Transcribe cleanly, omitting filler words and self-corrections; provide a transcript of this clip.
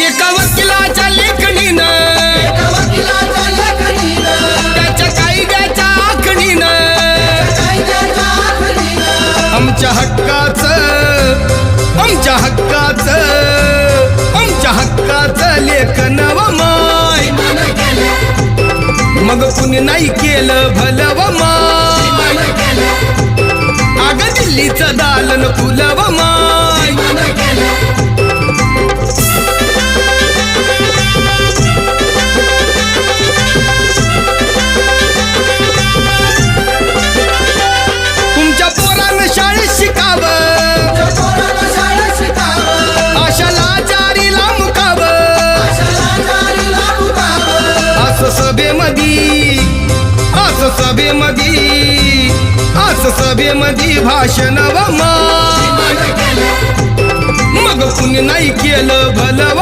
एका वकिलाच्या लेखणीनं त्याच्या कायद्याच्या आखणीनं आमच्या हक्काचं लेखन व माय मग कुणी नाही केलं भलं व माय अग दिल्लीचं दालन फुलं व माय तुमच्या पोरानं शाळेत शिकावं आशाला जारीला मुकावं असं सभेमधी भाषण व माय मग कुणी नाही केलं भलं